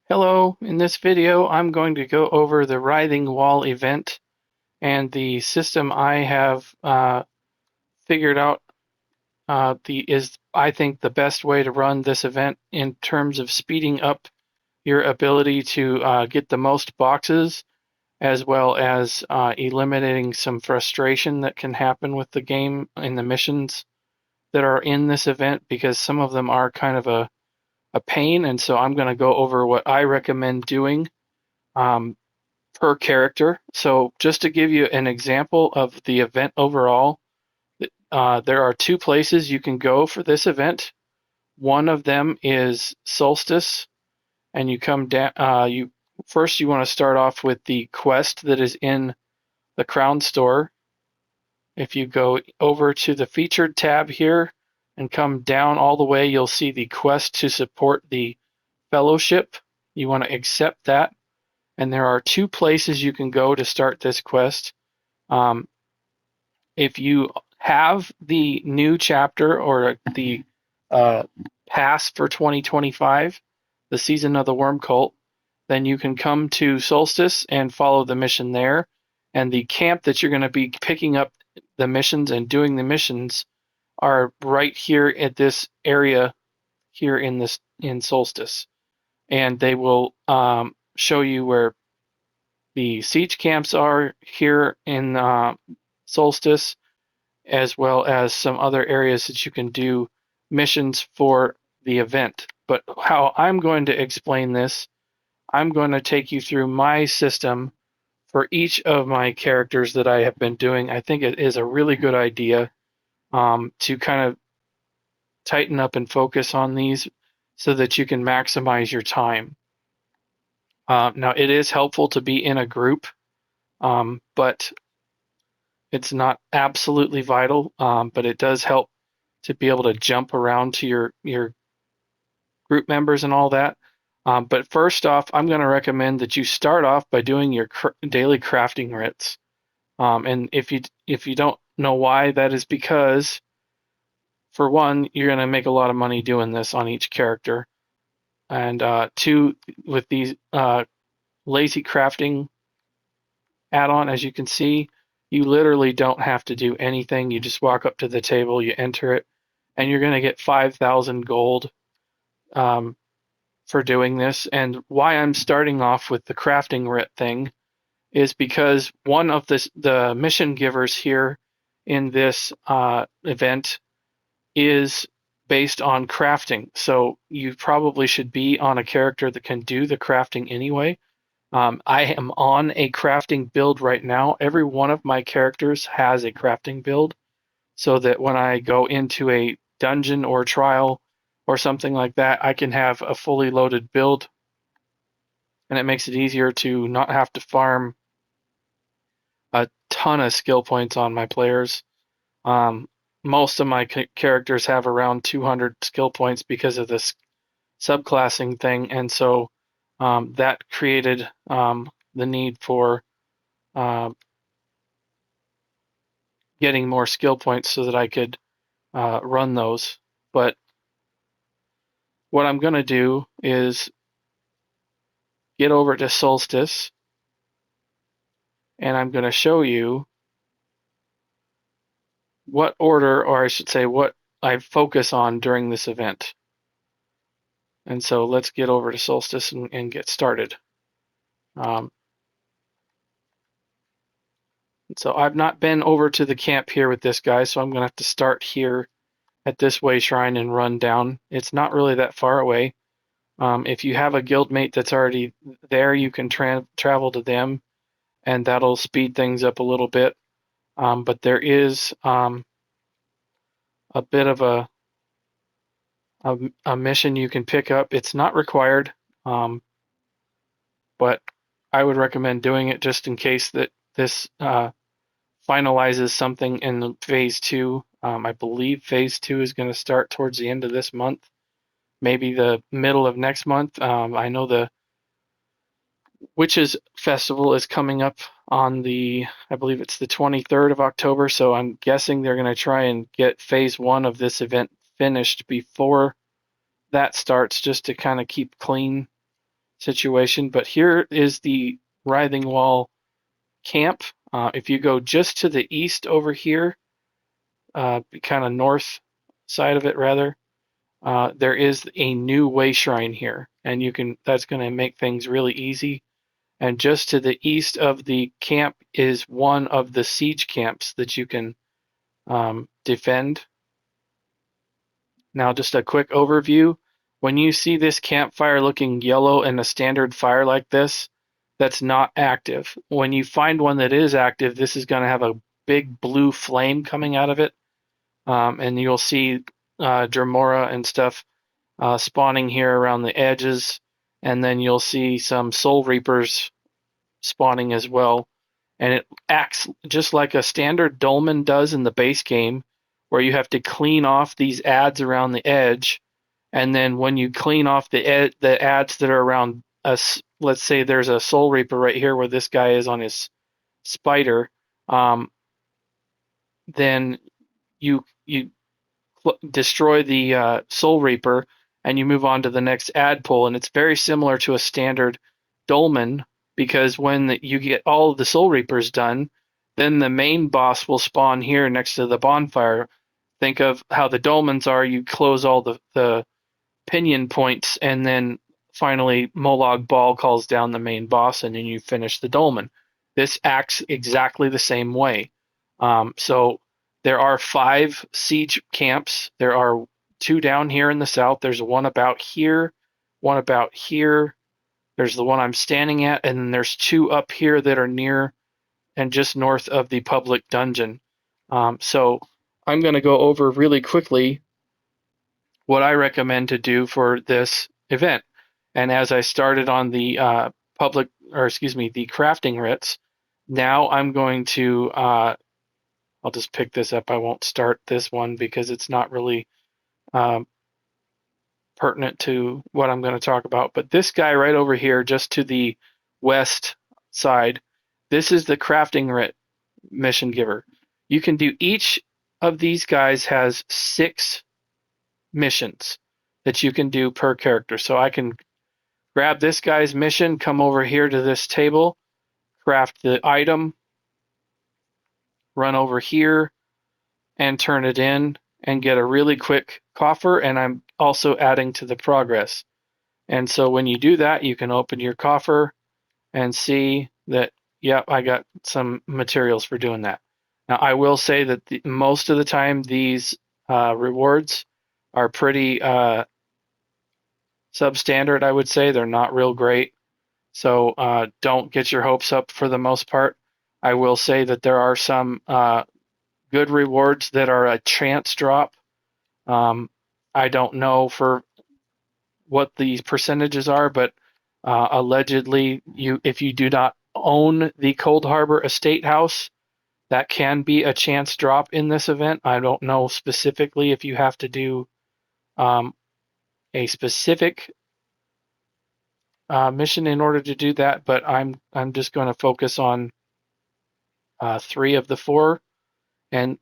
Hello, in this video I'm going to go over the Writhing Wall event and the system I have figured out is I think the best way to run this event in terms of speeding up your ability to get the most boxes, as well as eliminating some frustration that can happen with the game in the missions that are in this event, because some of them are kind of a pain. And so I'm going to go over what I recommend doing um, per character. So just to give you an example of the event overall, there are two places you can go for this event. One of them is Solstice, and you come down. You want to start off with the quest that is in the Crown Store. If you go over to the featured tab here and come down all the way, you'll see the quest to support the Fellowship. You want to accept that, and there are two places you can go to start this quest. Um, if you have the new chapter or the uh, pass for 2025, the season of the Worm Cult, then you can come to Solstice and follow the mission there. And the camp that you're going to be picking up the missions and doing the missions are right here at this area here in Solstice, and they will show you where the siege camps are here in Solstice, as well as some other areas that you can do missions for the event. But how I'm going to explain this, I'm going to take you through my system for each of my characters that I have been doing. I think it is a really good idea to kind of tighten up and focus on these so that you can maximize your time. Now, it is helpful to be in a group, but it's not absolutely vital, but it does help to be able to jump around to your group members and all that. But first off, I'm going to recommend that you start off by doing your daily crafting writs. And if you don't know why, that is because, for one, you're going to make a lot of money doing this on each character, and two, with these lazy crafting add-on, as you can see, you literally don't have to do anything. You just walk up to the table, you enter it, and you're going to get 5,000 gold um, for doing this. And why I'm starting off with the crafting writ thing is because one of the mission givers here in this event is based on crafting. So you probably should be on a character that can do the crafting anyway. I am on a crafting build right now. Every one of my characters has a crafting build, so that when I go into a dungeon or trial or something like that, I can have a fully loaded build, and it makes it easier to not have to farm a ton of skill points on my players. Um, Most of my characters have around 200 skill points because of this subclassing thing, and so that created the need for uh, getting more skill points so that I could run those. But what I'm going to do is get over to Solstice, and I'm going to show you what order, or I should say, what I focus on during this event. And so let's get over to Solstice and get started. Um, so I've not been over to the camp here with this guy, so I'm going to have to start here at this way shrine and run down. It's not really that far away. If you have a guildmate that's already there, you can travel to them, and that'll speed things up a little bit. But there is a bit of a mission you can pick up. It's not required, but I would recommend doing it just in case that this finalizes something in phase two. I believe phase two is going to start towards the end of this month, maybe the middle of next month. I know the Witches Festival is coming up on I believe it's the 23rd of October, so I'm guessing they're going to try and get phase one of this event finished before that starts, just to kind of keep clean situation. But here is the Writhing Wall camp. If you go just to the east over here, kind of north side of it rather, there is a new way shrine here, and that's going to make things really easy. And just to the east of the camp is one of the siege camps that you can defend. Now, just a quick overview. When you see this campfire looking yellow in a standard fire like this, that's not active. When you find one that is active, this is going to have a big blue flame coming out of it. And you'll see Dremora and stuff spawning here around the edges. And then you'll see some Soul Reapers spawning as well. And it acts just like a standard Dolmen does in the base game, where you have to clean off these ads around the edge. And then when you clean off the ads that are around us, let's say there's a Soul Reaper right here where this guy is on his spider, then you destroy the Soul Reaper and you move on to the next ad pull. And it's very similar to a standard Dolmen, because when you get all of the Soul Reapers done, then the main boss will spawn here next to the bonfire. Think of how the Dolmens are. You close all the pinion points, and then finally Molag Bal calls down the main boss, and then you finish the Dolmen. This acts exactly the same way. So there are 5 siege camps. There are 2 down here in the south. There's one about here, one about here. There's the one I'm standing at, and then there's 2 up here that are near and just north of the public dungeon. So I'm going to go over really quickly what I recommend to do for this event. And as I started on the the crafting writs, now I'm going to, I'll just pick this up. I won't start this one because it's not really pertinent to what I'm going to talk about. But this guy right over here, just to the west side, this is the crafting writ mission giver. You can do, each of these guys has 6 missions that you can do per character. So I can grab this guy's mission, come over here to this table, craft the item, run over here and turn it in and get a really quick coffer. And I'm also adding to the progress. And so when you do that, you can open your coffer and see that, yep, I got some materials for doing that. Now, I will say that most of the time these rewards are pretty substandard, I would say. They're not real great. So don't get your hopes up for the most part. I will say that there are some good rewards that are a chance drop. I don't know for what the percentages are, but allegedly, if you do not own the Coldharbour Estate House, that can be a chance drop in this event. I don't know specifically if you have to do a specific mission in order to do that, but I'm just going to focus on 3 of the 4, and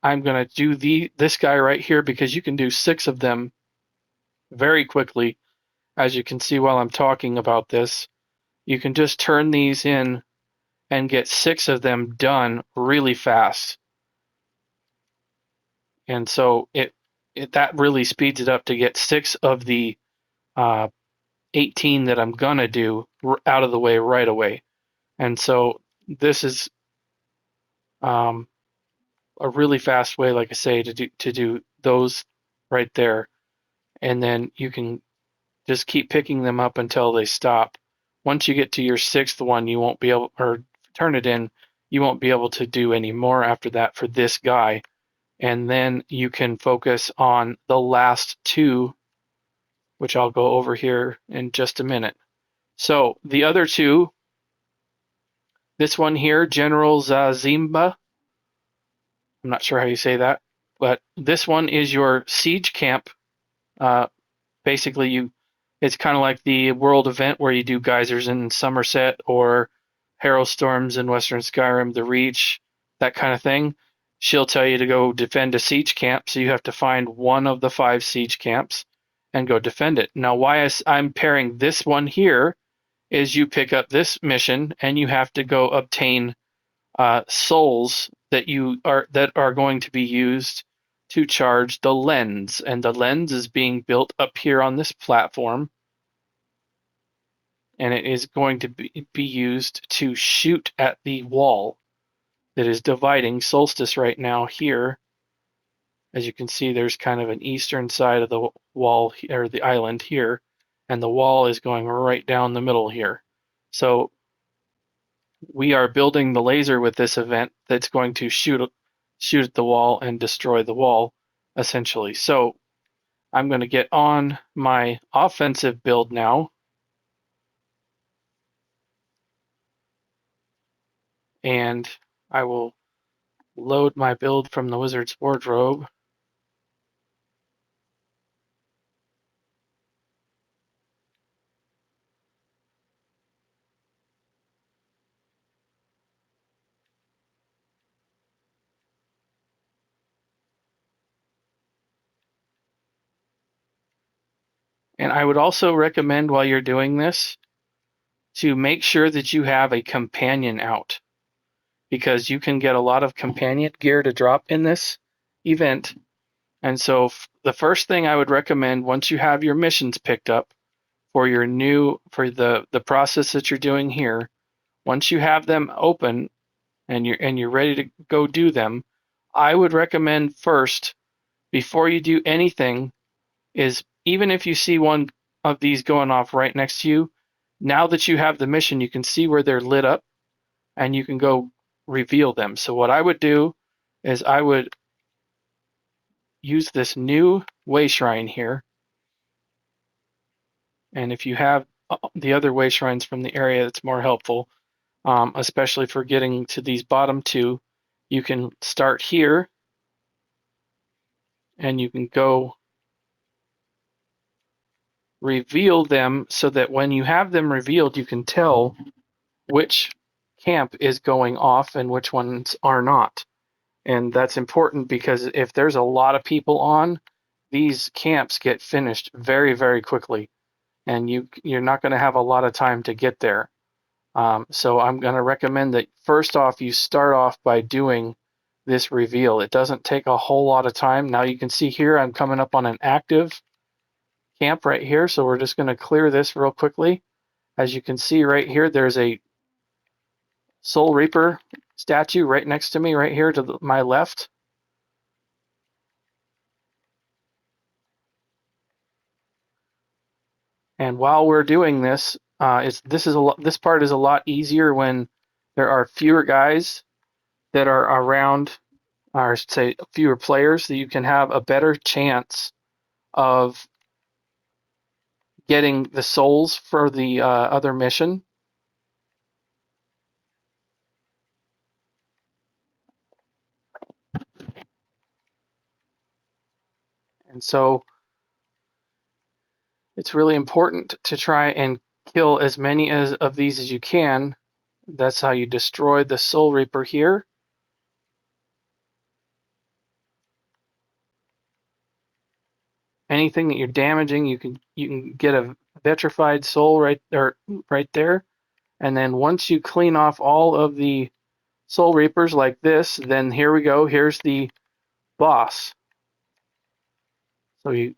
I'm going to do this guy right here because you can do 6 of them very quickly. As you can see while I'm talking about this, you can just turn these in and get 6 of them done really fast. And so that really speeds it up to get 6 of the 18 that I'm gonna do out of the way right away. And so this is a really fast way, like I say, to do those right there. And then you can just keep picking them up until they stop. Once you get to your 6th one, you won't be able, or turn it in, you won't be able to do any more after that for this guy. And then you can focus on the last 2, which I'll go over here in just a minute. So the other 2, this one here, General Zazima, I'm not sure how you say that, but this one is your siege camp. Basically, it's kind of like the world event where you do geysers in Somerset or Harrow Storms in Western Skyrim, the Reach, that kind of thing. She'll tell you to go defend a siege camp, so you have to find one of the 5 siege camps and go defend it. Now, why I'm pairing this one here is you pick up this mission and you have to go obtain souls that are going to be used to charge the lens, and the lens is being built up here on this platform, and it is going to be used to shoot at the wall that is dividing Solstice right now here. As you can see, there's kind of an eastern side of the wall, or the island here, and the wall is going right down the middle here. So we are building the laser with this event that's going to shoot at the wall and destroy the wall, essentially. So I'm going to get on my offensive build now, and I will load my build from the wizard's wardrobe. And I would also recommend, while you're doing this, to make sure that you have a companion out, because you can get a lot of companion gear to drop in this event. And so the first thing I would recommend, once you have your missions picked up for the process that you're doing here, once you have them open and you're ready to go do them, I would recommend first, before you do anything, is even if you see one of these going off right next to you, now that you have the mission, you can see where they're lit up and you can go reveal them. So what I would do is I would use this new way shrine here. And if you have the other way shrines from the area, that's more helpful, especially for getting to these bottom two. You can start here and you can go reveal them, so that when you have them revealed, you can tell which camp is going off and which ones are not. And that's important, because if there's a lot of people on, these camps get finished very, very quickly, and you're not going to have a lot of time to get there. So I'm going to recommend that first off, you start off by doing this reveal. It doesn't take a whole lot of time. Now you can see here I'm coming up on an active camp right here, so we're just going to clear this real quickly. As you can see right here, there's a Soul Reaper statue right next to me right here to my left. And while we're doing this, this part is a lot easier when there are fewer guys that are around, or I should say fewer players, that you can have a better chance of getting the souls for the other mission. And so it's really important to try and kill as many of these as you can. That's how you destroy the Soul Reaper here. Anything that you're damaging, you can get a vitrified soul right there. And then once you clean off all of the Soul Reapers like this, then here we go. Here's the boss. So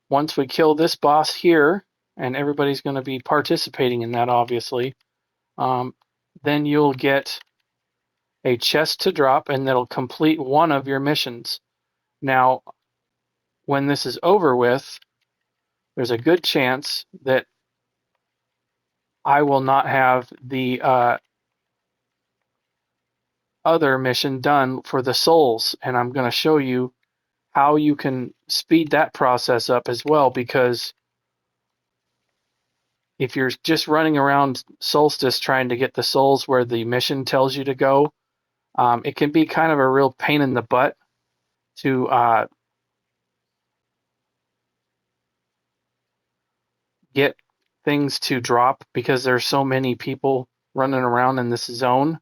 once we kill this boss here, and everybody's going to be participating in that, obviously, then you'll get a chest to drop, and that'll complete one of your missions. Now, when this is over with, there's a good chance that I will not have the other mission done for the souls, and I'm going to show you how you can speed that process up as well, because if you're just running around Solstice trying to get the souls where the mission tells you to go, it can be kind of a real pain in the butt to get things to drop, because there's so many people running around in this zone.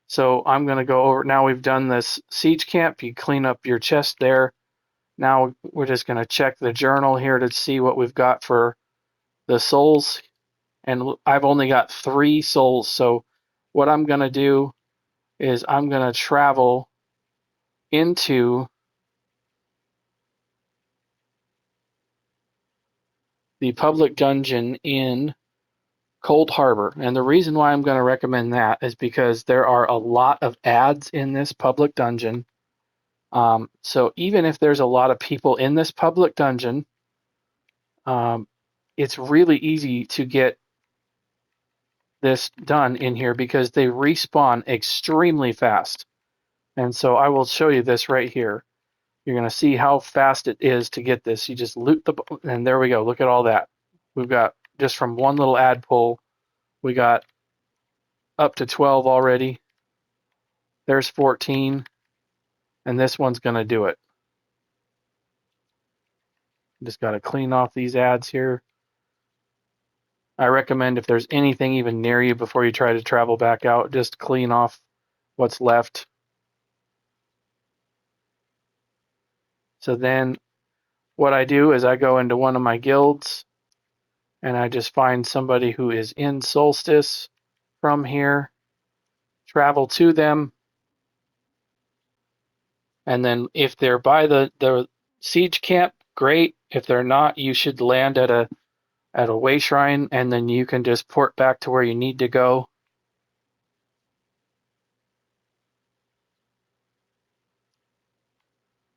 So I'm going to go over, now we've done this siege camp, you clean up your chest there. Now we're just going to check the journal here to see what we've got for the souls, and I've only got 3 souls. So what I'm going to do is I'm going to travel into the public dungeon in Coldharbour. And the reason why I'm going to recommend that is because there are a lot of ads in this public dungeon. So even if there's a lot of people in this public dungeon, it's really easy to get this done in here because they respawn extremely fast. And so I will show you this right here. You're going to see how fast it is to get this. You just loot the, and there we go. Look at all that. We've got, just from one little ad pull, we got up to 12 already. There's 14, and this one's going to do it. Just got to clean off these ads here. I recommend if there's anything even near you before you try to travel back out, just clean off what's left. So then what I do is I go into one of my guilds and I just find somebody who is in Solstice from here, travel to them, and then if they're by the siege camp, great. If they're not, you should land at a way shrine, and then you can just port back to where you need to go.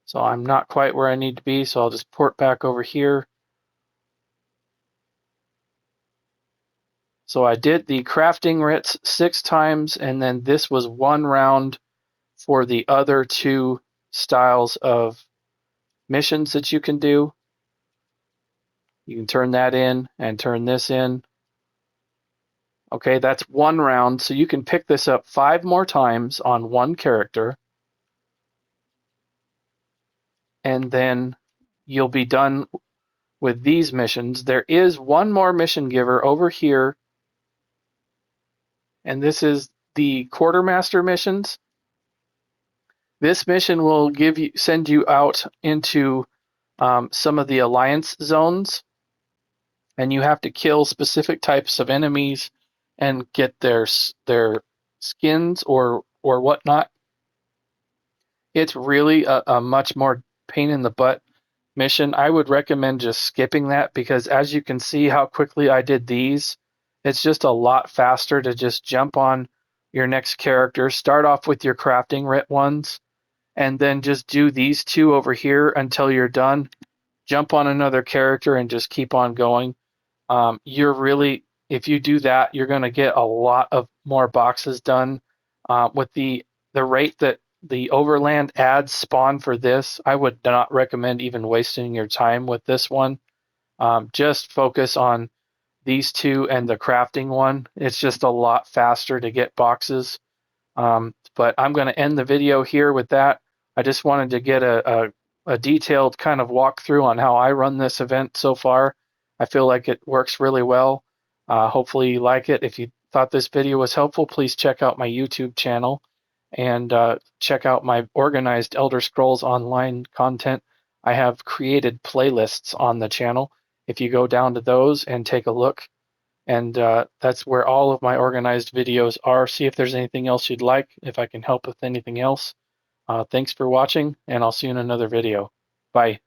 So I'm not quite where I need to be, so I'll just port back over here. So I did the crafting writs 6 times, and then this was 1 round for the other 2 styles of missions that you can do. You can turn that in and turn this in. Okay, that's 1 round, so you can pick this up 5 more times on 1 character, and then you'll be done with these missions. There is 1 more mission giver over here, and this is the Quartermaster missions. This mission will send you out into some of the alliance zones, and you have to kill specific types of enemies and get their skins or whatnot. It's really a much more pain in the butt mission. I would recommend just skipping that because as you can see how quickly I did these, it's just a lot faster to just jump on your next character, start off with your crafting writ ones, and then just do these 2 over here until you're done. Jump on another character and just keep on going. You're really, if you do that, you're going to get a lot of more boxes done. With the rate that the overland ads spawn for this, I would not recommend even wasting your time with this one. Just focus on these 2 and the crafting one. It's just a lot faster to get boxes. But I'm going to end the video here with that. I just wanted to get a detailed kind of walkthrough on how I run this event so far. I feel like it works really well. Hopefully you like it. If you thought this video was helpful, please check out my YouTube channel and check out my organized Elder Scrolls Online content. I have created playlists on the channel. If you go down to those and take a look, and that's where all of my organized videos are. See if there's anything else you'd like, if I can help with anything else. Thanks for watching, and I'll see you in another video. Bye.